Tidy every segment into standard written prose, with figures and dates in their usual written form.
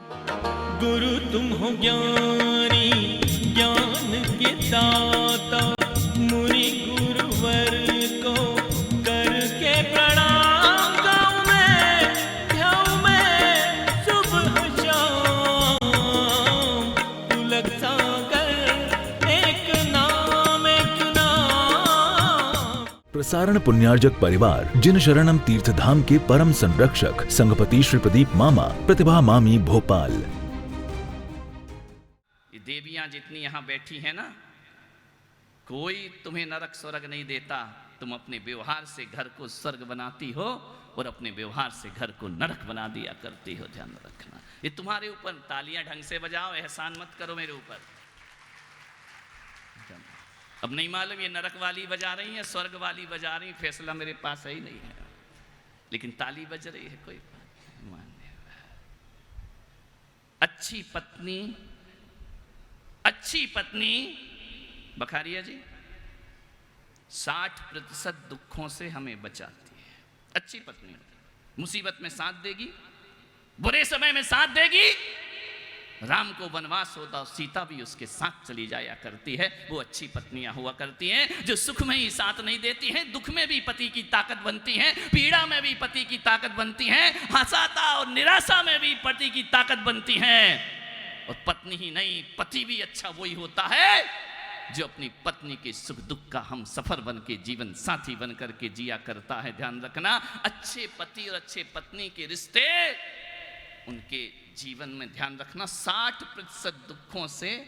गुरु तुम हो ज्ञानी, ज्ञान के दाता, मुनि गुरुवर को करके प्रणाम गाऊं मैं, ध्याऊं मैं सुबह शाम। पुलक सागर एक नाम, एक नाम। प्रसारण पुण्यार्जक परिवार जिन शरणम तीर्थ धाम के परम संरक्षक संघपति श्री प्रदीप मामा, प्रतिभा मामी, भोपाल। देवियां जितनी यहाँ बैठी हैं ना, कोई तुम्हें नरक स्वर्ग नहीं देता। तुम अपने व्यवहार से घर को स्वर्ग बनाती हो और अपने व्यवहार से घर को नरक बना दिया करती हो, ध्यान रखना। ये तुम्हारे ऊपर, तालियां ढंग से बजाओ, एहसान मत करो मेरे ऊपर। अब नहीं मालूम ये नरक वाली बजा रही है, स्वर्ग वाली बजा रही, फैसला मेरे पास है ही नहीं है, लेकिन ताली बज रही है, कोई मान्य। अच्छी पत्नी बखारिया जी 60% दुखों से हमें बचाती है। अच्छी पत्नी मुसीबत में साथ देगी, बुरे समय में साथ देगी। राम को वनवास होता, सीता भी उसके साथ चली जाया करती है। वो अच्छी पत्नियां हुआ करती हैं जो सुख में ही साथ नहीं देती हैं, दुख में भी पति की ताकत बनती हैं, पीड़ा में भी पति की ताकत बनती हैं, हंसाता और निराशा में भी पति की ताकत बनती हैं। और पत्नी ही नहीं, पति भी अच्छा वही होता है जो अपनी पत्नी के सुख दुख का हम सफर बन के, जीवन साथी बन करके जिया करता है। ध्यान रखना, अच्छे पति और अच्छे पत्नी के रिश्ते, उनके जीवन में ध्यान रखना 60% दुखों से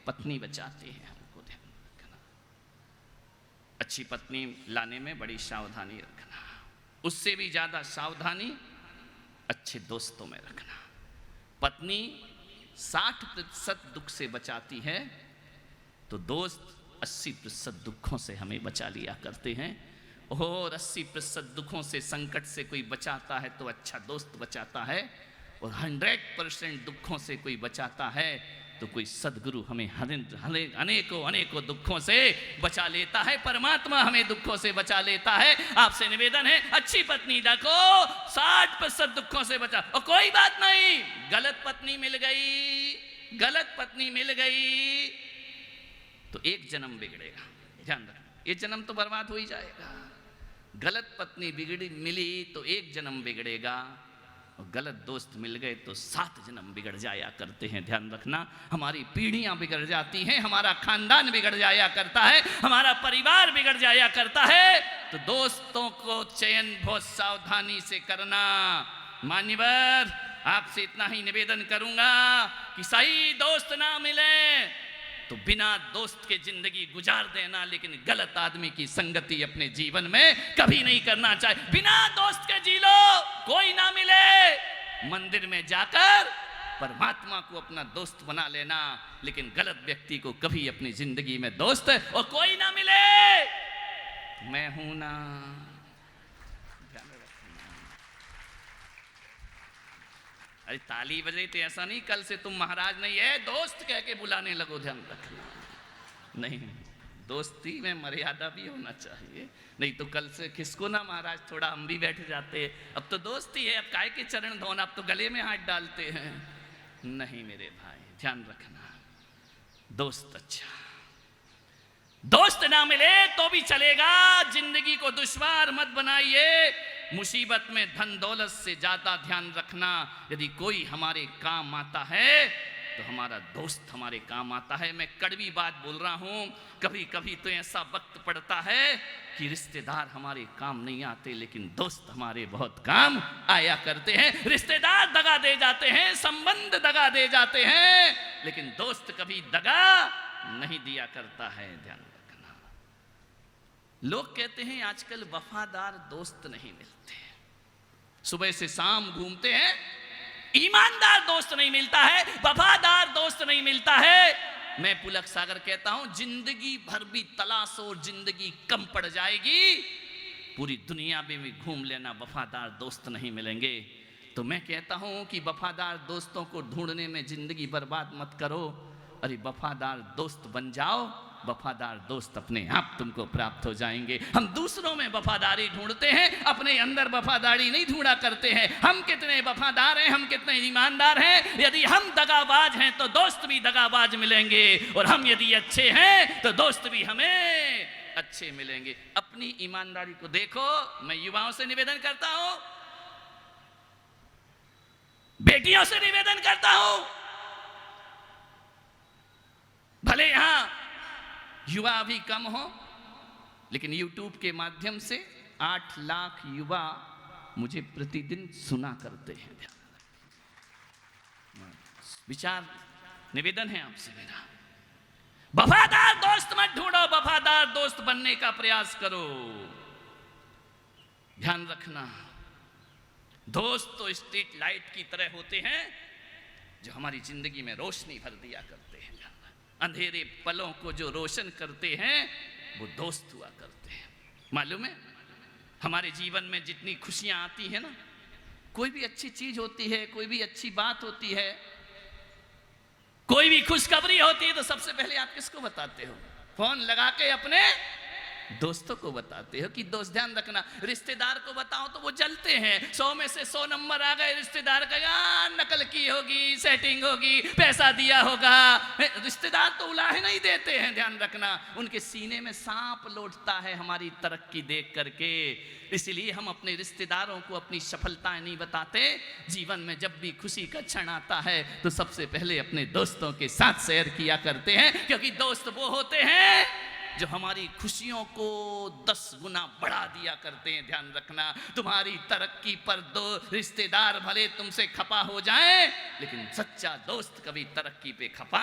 पत्नी बचाती है हमको, ध्यान रखना। अच्छी पत्नी लाने में बड़ी सावधानी रखना, उससे भी ज्यादा सावधानी अच्छे दोस्तों में रखना। पत्नी 60% दुख से बचाती है तो दोस्त 80% दुखों से हमें बचा लिया करते हैं। और 80% दुखों से, संकट से कोई बचाता है तो अच्छा दोस्त बचाता है, और 100% दुखों से कोई बचाता है तो कोई सदगुरु हमें अनेकों दुखों से बचा लेता है। परमात्मा हमें दुखों से बचा लेता है। आपसे निवेदन है, अच्छी पत्नी रखो, 60% दुखों से बचा। और कोई बात नहीं, गलत पत्नी मिल गई तो एक जन्म बिगड़ेगा, ध्यान रखना। ये जन्म तो बर्बाद हो ही जाएगा। गलत पत्नी मिली तो एक जन्म बिगड़ेगा, और गलत दोस्त मिल गए तो 7 जन्म बिगड़ जाया करते हैं। ध्यान रखना, हमारी पीढ़ियां बिगड़ जाती हैं, हमारा खानदान बिगड़ जाया करता है, हमारा परिवार बिगड़ जाया करता है। तो दोस्तों को चयन बहुत सावधानी से करना। मान्यवर, आपसे इतना ही निवेदन करूंगा कि सही दोस्त ना मिले तो बिना दोस्त के जिंदगी गुजार देना, लेकिन गलत आदमी की संगति अपने जीवन में कभी नहीं करना चाहिए। बिना दोस्त के जी लो, कोई ना मिले, मंदिर में जाकर परमात्मा को अपना दोस्त बना लेना, लेकिन गलत व्यक्ति को कभी अपनी जिंदगी में दोस्त और कोई ना मिले। मैं हूं ना, अरे ताली बज रही तो ऐसा नहीं कल से तुम महाराज नहीं है दोस्त कह के बुलाने लगो, ध्यान रखना। नहीं, दोस्ती में मर्यादा भी होना चाहिए, नहीं तो कल से खिसको ना महाराज, थोड़ा हम भी बैठ जाते। अब तो दोस्ती है, अब काय के चरण धोना, अब तो गले में हाथ डालते हैं। नहीं मेरे भाई, ध्यान रखना, दोस्त अच्छा, दोस्त ना मिले तो भी चलेगा, जिंदगी को दुश्वार मत बनाइए। मुसीबत में धन दौलत से ज्यादा ध्यान रखना, यदि कोई हमारे काम आता है तो हमारा दोस्त हमारे काम आता है। मैं कड़वी बात बोल रहा हूं, कभी कभी तो ऐसा वक्त पड़ता है कि रिश्तेदार हमारे काम नहीं आते, लेकिन दोस्त हमारे बहुत काम आया करते हैं। रिश्तेदार दगा दे जाते हैं, संबंध दगा दे जाते हैं, लेकिन दोस्त कभी दगा नहीं दिया करता है। ध्यान रखना, लोग कहते हैं आजकल वफादार दोस्त नहीं मिलते, सुबह से शाम घूमते हैं, ईमानदार दोस्त नहीं मिलता है, वफादार दोस्त नहीं मिलता है। मैं पुलक सागर कहता हूं, जिंदगी भर भी तलाश और जिंदगी कम पड़ जाएगी, पूरी दुनिया में भी घूम लेना, वफादार दोस्त नहीं मिलेंगे। तो मैं कहता हूं कि वफादार दोस्तों को ढूंढने में जिंदगी बर्बाद मत करो, अरे वफादार दोस्त बन जाओ, वफादार दोस्त अपने आप तुमको प्राप्त हो जाएंगे। हम दूसरों में वफादारी ढूंढते हैं, अपने अंदर वफादारी नहीं ढूंढा करते हैं। हम कितने वफादार हैं, हम कितने ईमानदार हैं। यदि हम दगाबाज हैं तो दोस्त भी दगाबाज मिलेंगे, और हम यदि अच्छे हैं तो दोस्त भी हमें अच्छे मिलेंगे। अपनी ईमानदारी को देखो। मैं युवाओं से निवेदन करता हूं, बेटियों से निवेदन करता हूं, भले यहां युवा अभी कम हो, लेकिन YouTube के माध्यम से 8 लाख युवा मुझे प्रतिदिन सुना करते हैं। विचार निवेदन है आपसे मेरा, वफादार दोस्त मत ढूंढो, वफादार दोस्त बनने का प्रयास करो। ध्यान रखना, दोस्त तो स्ट्रीट लाइट की तरह होते हैं जो हमारी जिंदगी में रोशनी भर दिया करते हैं। अंधेरे पलों को जो रोशन करते हैं वो दोस्त हुआ करते हैं। मालूम है, हमारे जीवन में जितनी खुशियां आती है ना, कोई भी अच्छी चीज होती है, कोई भी अच्छी बात होती है, कोई भी खुशखबरी होती है, तो सबसे पहले आप किसको बताते हो? फोन लगा के अपने दोस्तों को बताते हो कि दोस्त ध्यान रखना। रिश्तेदार को बताओ तो वो जलते हैं, 100 में से 100 नंबर आ गए रिश्तेदार का, नकल की होगी, सेटिंग होगी, पैसा दिया होगा। रिश्तेदार तो उलाहे नहीं देते हैं, ध्यान रखना। उनके सीने में सांप लौटता है हमारी तरक्की देख करके। इसलिए हम अपने रिश्तेदारों को अपनी सफलताएं नहीं बताते। जीवन में जब भी खुशी का क्षण आता है तो सबसे पहले अपने दोस्तों के साथ शेयर किया करते हैं, क्योंकि दोस्त वो होते हैं जो हमारी खुशियों को 10 गुना बढ़ा दिया करते हैं। ध्यान रखना, तुम्हारी तरक्की पर दो रिश्तेदार भले तुमसे खपा हो जाएं, लेकिन सच्चा दोस्त कभी तरक्की पे खपा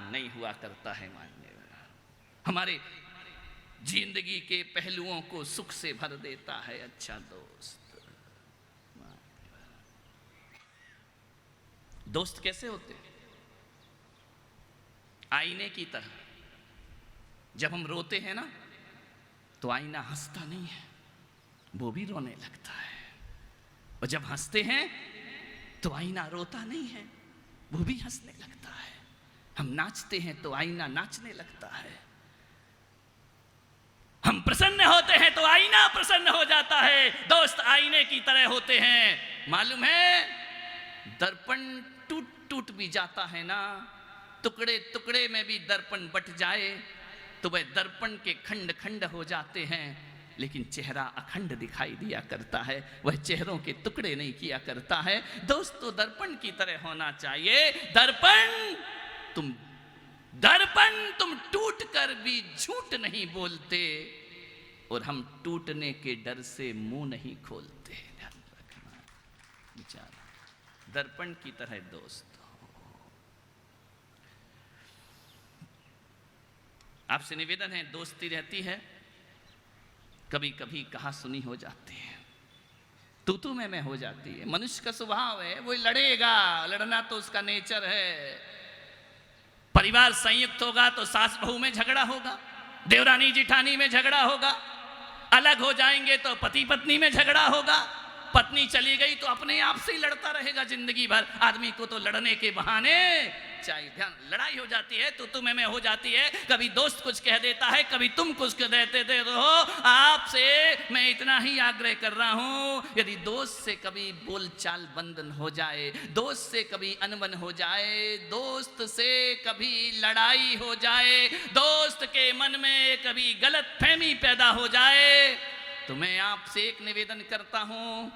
नहीं हुआ करता है। मानने हमारे जिंदगी के पहलुओं को सुख से भर देता है अच्छा दोस्त। दोस्त कैसे होते हैं? आईने की तरह। जब हम रोते हैं ना तो आईना हंसता नहीं है, वो भी रोने लगता है। और जब हंसते हैं तो आईना रोता नहीं है, वो भी हंसने लगता है। हम नाचते हैं तो आईना नाचने लगता है। हम प्रसन्न होते हैं तो आईना प्रसन्न हो जाता है। दोस्त आईने की तरह होते हैं। मालूम है, दर्पण टूट टूट भी जाता है ना, टुकड़े टुकड़े में भी दर्पण बट जाए तो वह दर्पण के खंड खंड हो जाते हैं, लेकिन चेहरा अखंड दिखाई दिया करता है। वह चेहरों के टुकड़े नहीं किया करता है। दोस्त तो दर्पण की तरह होना चाहिए। दर्पण तुम टूट कर भी झूठ नहीं बोलते, और हम टूटने के डर से मुंह नहीं खोलते। ध्यान रखना, विचार दर्पण की तरह दोस्त। आपसे निवेदन है, दोस्ती रहती है, कभी कभी कहा सुनी हो जाती है, तू में हो जाती है। मनुष्य का स्वभाव है, वो लड़ेगा, लड़ना तो उसका नेचर है। परिवार संयुक्त होगा तो सास बहू में झगड़ा होगा, देवरानी जिठानी में झगड़ा होगा। अलग हो जाएंगे तो पति पत्नी में झगड़ा होगा। पत्नी चली गई तो अपने आप से ही लड़ता रहेगा जिंदगी भर। आदमी को तो लड़ने के बहाने चाहिए। ध्यान, लड़ाई हो जाती है, तू में हो जाती है। कभी दोस्त कुछ कह देता है, कभी तुम कुछ कह देते हो। आपसे मैं इतना ही आग्रह कर रहा हूं, यदि दोस्त से कभी बोलचाल बंधन हो जाए, दोस्त से कभी अनबन हो जाए, दोस्त से कभी लड़ाई हो जाए, दोस्त के मन में कभी गलत फहमी पैदा हो जाए, तो मैं आपसे एक निवेदन करता हूं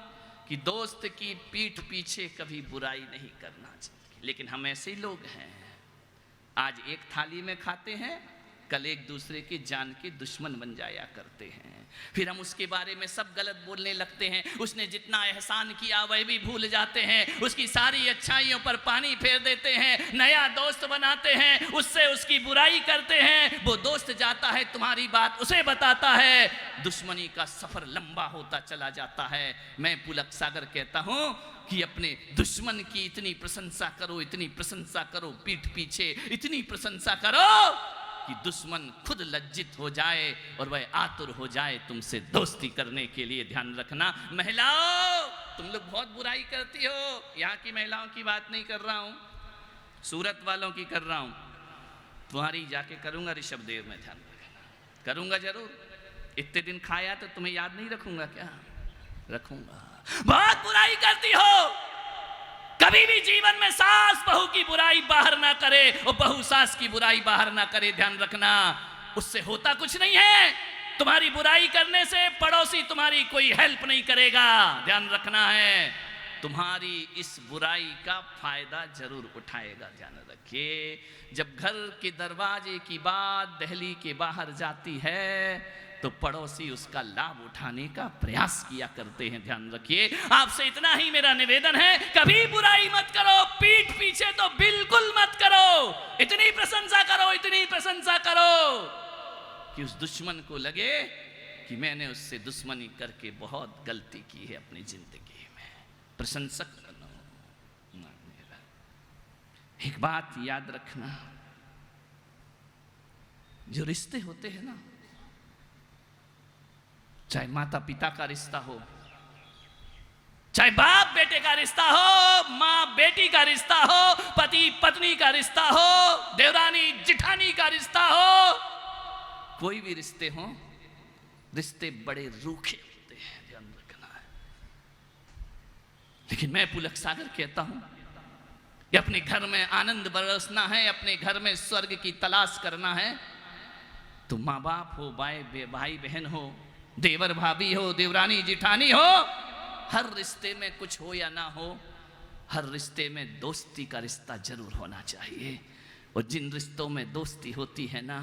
कि दोस्त की पीठ पीछे कभी बुराई नहीं करना चाहिए। लेकिन हम ऐसे ही लोग हैं, आज एक थाली में खाते हैं, कल एक दूसरे के जान के दुश्मन बन जाया करते हैं। फिर हम उसके बारे में सब गलत बोलने लगते हैं। उसने जितना एहसान किया वह भी भूल जाते हैं। उसकी सारी अच्छाइयों पर पानी फेर देते हैं। नया दोस्त बनाते हैं, उससे उसकी बुराई करते हैं। वो दोस्त जाता है, तुम्हारी बात उसे बताता है, दुश्मनी का सफर लंबा होता चला जाता है। मैं पुलक सागर कहता हूं कि अपने दुश्मन की इतनी प्रशंसा करो, इतनी प्रशंसा करो, पीठ पीछे इतनी प्रशंसा करो कि दुश्मन खुद लज्जित हो जाए और वह आतुर हो जाए तुमसे दोस्ती करने के लिए। ध्यान रखना, महिलाओं तुम लोग बहुत बुराई करती हो। यहाँ की महिलाओं की बात नहीं कर रहा हूँ, सूरत वालों की कर रहा हूँ। तुम्हारी जाके करूंगा ऋषभदेव में, ध्यान रखना, करूंगा जरूर। इतने दिन खाया तो तुम्हें याद नहीं रखूंगा क्या? रखूंगा। बहुत बुराई करती हो, कभी भी जीवन में सास बहू की बुराई बाहर ना करे और बहू सास की बुराई बाहर ना करे, ध्यान रखना, उससे होता कुछ नहीं है। तुम्हारी बुराई करने से पड़ोसी तुम्हारी कोई हेल्प नहीं करेगा, ध्यान रखना है। तुम्हारी इस बुराई का फायदा जरूर उठाएगा, ध्यान रखिए। जब घर के दरवाजे की बात दहली के बाहर जाती है तो पड़ोसी उसका लाभ उठाने का प्रयास किया करते हैं, ध्यान रखिए। आपसे इतना ही मेरा निवेदन है, कभी बुराई मत करो, पीठ पीछे तो बिल्कुल मत करो। इतनी प्रशंसा करो, इतनी प्रशंसा करो कि उस दुश्मन को लगे कि मैंने उससे दुश्मनी करके बहुत गलती की है अपनी जिंदगी में। प्रशंसक बनो। एक बात याद रखना, जो रिश्ते होते हैं ना, चाहे माता पिता का रिश्ता हो, चाहे बाप बेटे का रिश्ता हो, माँ बेटी का रिश्ता हो, पति पत्नी का रिश्ता हो, देवरानी जिठानी का रिश्ता हो, कोई भी रिश्ते हो, रिश्ते बड़े रूखे होते हैं, ध्यान रखना है। लेकिन मैं पुलक सागर कहता हूं कि अपने घर में आनंद बरसना है, अपने घर में स्वर्ग की तलाश करना है, तो माँ बाप हो, भाई बहन हो, देवर भाभी हो, देवरानी जिठानी हो, हर रिश्ते में कुछ हो या ना हो, हर रिश्ते में दोस्ती का रिश्ता जरूर होना चाहिए। और जिन रिश्तों में दोस्ती होती है ना,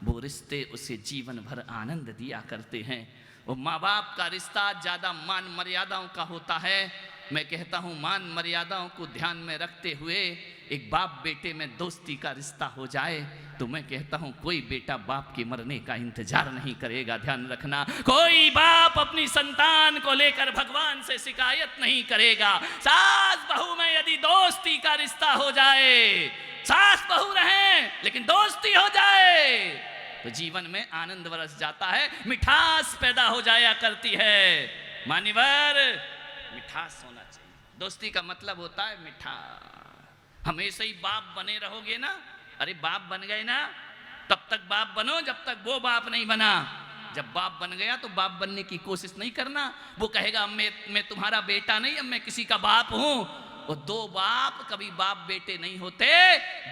वो रिश्ते उसे जीवन भर आनंद दिया करते हैं। और माँ बाप का रिश्ता ज़्यादा मान मर्यादाओं का होता है। मैं कहता हूँ मान मर्यादाओं को ध्यान में रखते हुए एक बाप बेटे में दोस्ती का रिश्ता हो जाए तो मैं कहता हूँ कोई बेटा बाप के मरने का इंतजार नहीं करेगा, ध्यान रखना। कोई बाप अपनी संतान को लेकर भगवान से शिकायत नहीं करेगा। सास बहू में यदि दोस्ती का रिश्ता हो जाए, सास बहू रहें लेकिन दोस्ती हो जाए तो जीवन में आनंद बरस जाता है, मिठास पैदा हो जाया करती है। मान्यवर, मिठास होना चाहिए। दोस्ती का मतलब होता है मिठास। हमेशा ही बाप बने रहोगे ना, अरे बाप बन गए ना, तब तक बाप बनो जब तक वो बाप नहीं बना। जब बाप बन गया तो बाप बनने की कोशिश नहीं करना। वो कहेगा मैं तुम्हारा बेटा नहीं, अब मैं किसी का बाप हूं। और दो बाप कभी बाप बेटे नहीं होते,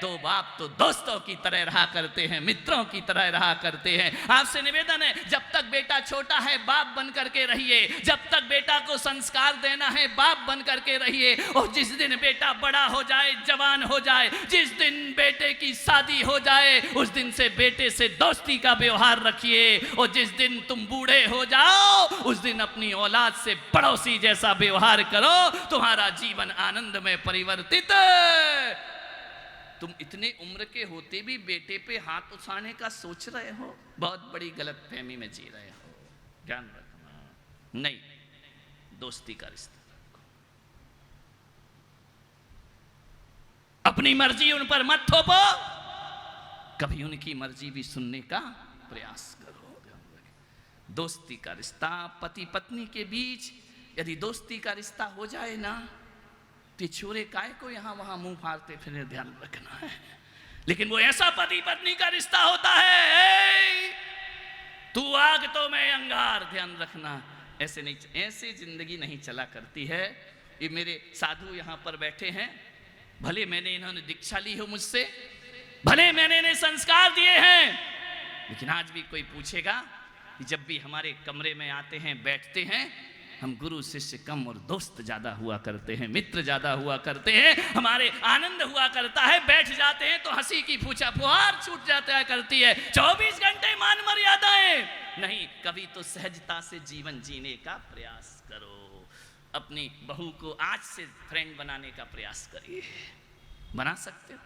दो बाप तो दोस्तों की तरह रहा करते हैं, मित्रों की तरह रहा करते हैं। आपसे निवेदन है, जब तक बेटा छोटा है बाप बन करके रहिए, जब तक बेटा को संस्कार देना है बाप बन करके रहिए। और जिस दिन बेटा बड़ा हो जाए, जवान हो जाए, जिस दिन बेटे की शादी हो जाए, उस दिन से बेटे से दोस्ती का व्यवहार रखिए। और जिस दिन तुम बूढ़े हो जाओ, उस दिन अपनी औलाद से पड़ोसी जैसा व्यवहार करो, तुम्हारा जीवन आनंद में परिवर्तित। तुम इतने उम्र के होते भी बेटे पे हाथ उठाने का सोच रहे हो, बहुत बड़ी गलतफहमी में जी रहे हो, ध्यान रखना। नहीं, दोस्ती का रिश्ता रखो। अपनी मर्जी उन पर मत थोपो, कभी उनकी मर्जी भी सुनने का प्रयास करो। दोस्ती का रिश्ता, पति पत्नी के बीच यदि दोस्ती का रिश्ता हो जाए ना, छोरे काय को यहां वहां मुंह फाड़ते फिर, ध्यान रखना है। लेकिन वो ऐसा पति पत्नी का रिश्ता होता है, तू आग तो मैं अंगार, ध्यान रखना। ऐसे नहीं, ऐसे जिंदगी नहीं चला करती है। ये मेरे साधु यहां पर बैठे हैं, भले मैंने इन्होंने दीक्षा ली हो मुझसे, भले मैंने इन्हें संस्कार दिए हैं, लेकिन आज भी कोई पूछेगा कि जब भी हमारे कमरे में आते हैं, बैठते हैं, हम गुरु शिष्य कम और दोस्त ज्यादा हुआ करते हैं, मित्र ज्यादा हुआ करते हैं, हमारे आनंद हुआ करता है। बैठ जाते हैं तो हंसी की फूछा फुहार छूट जाता करती है। 24 घंटे मान मर्यादाएं नहीं, कभी तो सहजता से जीवन जीने का प्रयास करो। अपनी बहू को आज से फ्रेंड बनाने का प्रयास करिए। बना सकते हो।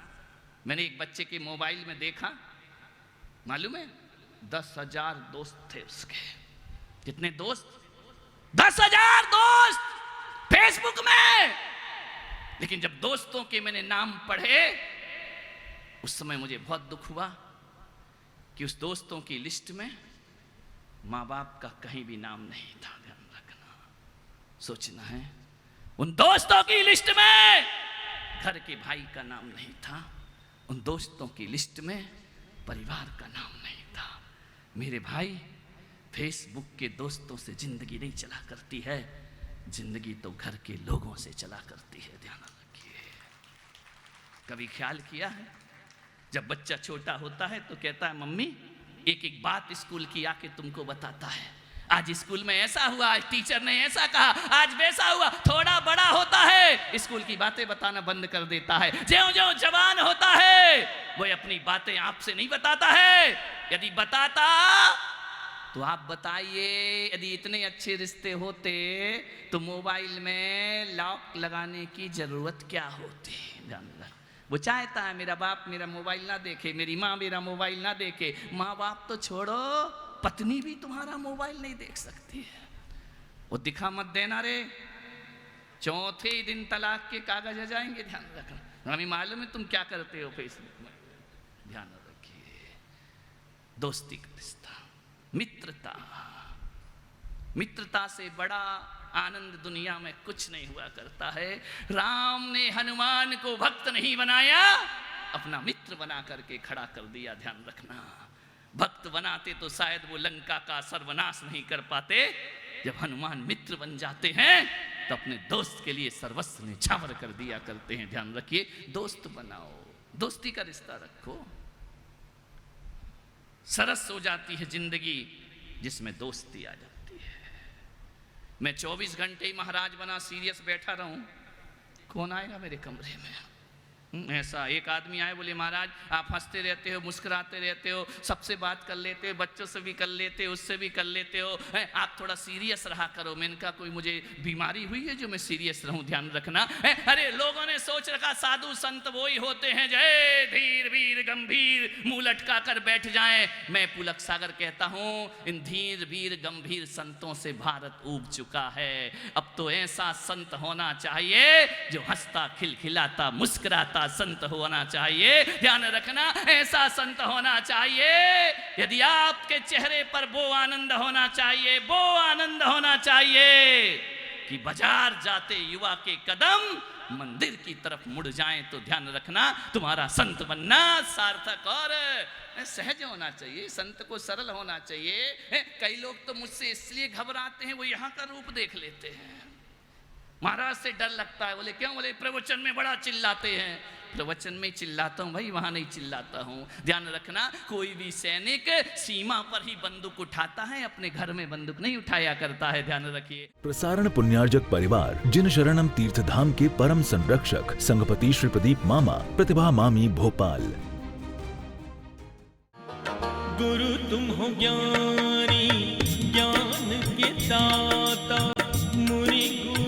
मैंने एक बच्चे के मोबाइल में देखा, मालूम है 10,000 दोस्त थे उसके। कितने दोस्त? 10,000 दोस्त फेसबुक में। लेकिन जब दोस्तों के मैंने नाम पढ़े, उस समय मुझे बहुत दुख हुआ कि उस दोस्तों की लिस्ट में माँ बाप का कहीं भी नाम नहीं था। ध्यान रखना, सोचना है। उन दोस्तों की लिस्ट में घर के भाई का नाम नहीं था। उन दोस्तों की लिस्ट में परिवार का नाम नहीं था। मेरे भाई, फेसबुक के दोस्तों से जिंदगी नहीं चला करती है, जिंदगी तो घर के लोगों से चला करती है, ध्यान रखिए। कभी ख्याल किया है, जब बच्चा छोटा होता है तो कहता है मम्मी एक एक बात स्कूल की आके तुमको बताता है, आज स्कूल में ऐसा हुआ, आज टीचर ने ऐसा कहा, आज वैसा हुआ। थोड़ा बड़ा होता है स्कूल की बातें बताना बंद कर देता है। ज्यों-ज्यों जवान होता है वो अपनी बातें आपसे नहीं बताता है। यदि बताता तो आप बताइए, यदि इतने अच्छे रिश्ते होते तो मोबाइल में लॉक लगाने की जरूरत क्या होती। ध्यान रख, वो चाहता है मेरा बाप मेरा मोबाइल ना देखे, मेरी माँ मेरा मोबाइल ना देखे। माँ बाप तो छोड़ो, पत्नी भी तुम्हारा मोबाइल नहीं देख सकती है। वो दिखा मत देना रे, चौथे ही दिन तलाक के कागज आ जाएंगे, ध्यान रखना। हमें मालूम है तुम क्या करते हो फेसबुक में, ध्यान रखिए। दोस्ती का रिश्ता, मित्रता, मित्रता से बड़ा आनंद दुनिया में कुछ नहीं हुआ करता है। राम ने हनुमान को भक्त नहीं बनाया, अपना मित्र बना करके खड़ा कर दिया, ध्यान रखना। भक्त बनाते तो शायद वो लंका का सर्वनाश नहीं कर पाते। जब हनुमान मित्र बन जाते हैं तो अपने दोस्त के लिए सर्वस्व निछावर कर दिया करते हैं, ध्यान रखिए। दोस्त बनाओ, दोस्ती का रिश्ता रखो, सरस हो जाती है जिंदगी जिसमें दोस्ती आ जाती है। मैं 24 घंटे महाराज बना सीरियस बैठा रहूं, कौन आएगा मेरे कमरे में? ऐसा एक आदमी आए, बोले महाराज आप हंसते रहते हो, मुस्कुराते रहते हो, सबसे बात कर लेते हो, बच्चों से भी कर लेते हो, उससे भी कर लेते हो, आप थोड़ा सीरियस रहा करो। मैंने कहा कोई मुझे बीमारी हुई है जो मैं सीरियस रहूं, ध्यान रखना। अरे लोगों ने सोच रखा साधु संत वो ही होते हैं जय धीर वीर गंभीर मुंह लटका कर बैठ जाएं। मैं पुलक सागर कहता हूं, इन धीर वीर गंभीर संतों से भारत ऊब चुका है। अब तो ऐसा संत होना चाहिए जो हंसता खिलखिलाता मुस्कुराता संत होना चाहिए, ध्यान रखना। ऐसा संत होना चाहिए, यदि आपके चेहरे पर वो आनंद होना चाहिए, वो आनंद होना चाहिए कि बाजार जाते युवा के कदम मंदिर की तरफ मुड़ जाएं, तो ध्यान रखना तुम्हारा संत बनना सार्थक और सहज होना चाहिए। संत को सरल होना चाहिए। कई लोग तो मुझसे इसलिए घबराते हैं, वो यहाँ का रूप देख लेते हैं, महाराज से डर लगता है। बोले क्यों? बोले प्रवचन में बड़ा चिल्लाते हैं। प्रवचन में चिल्लाता हूं भाई, वहां नहीं चिल्लाता हूं, ध्यान रखना। कोई भी सैनिक सीमा पर ही बंदूक उठाता है, अपने घर में बंदूक नहीं उठाया करता है, ध्यान रखिए। प्रसारण पुण्यार्जक परिवार जिन शरणम तीर्थ धाम के परम संरक्षक संघपति श्री प्रदीप मामा, प्रतिभा मामी भोपाल। गुरु तुम हो ज्ञानी ज्ञान के दाता, मुनि गुरु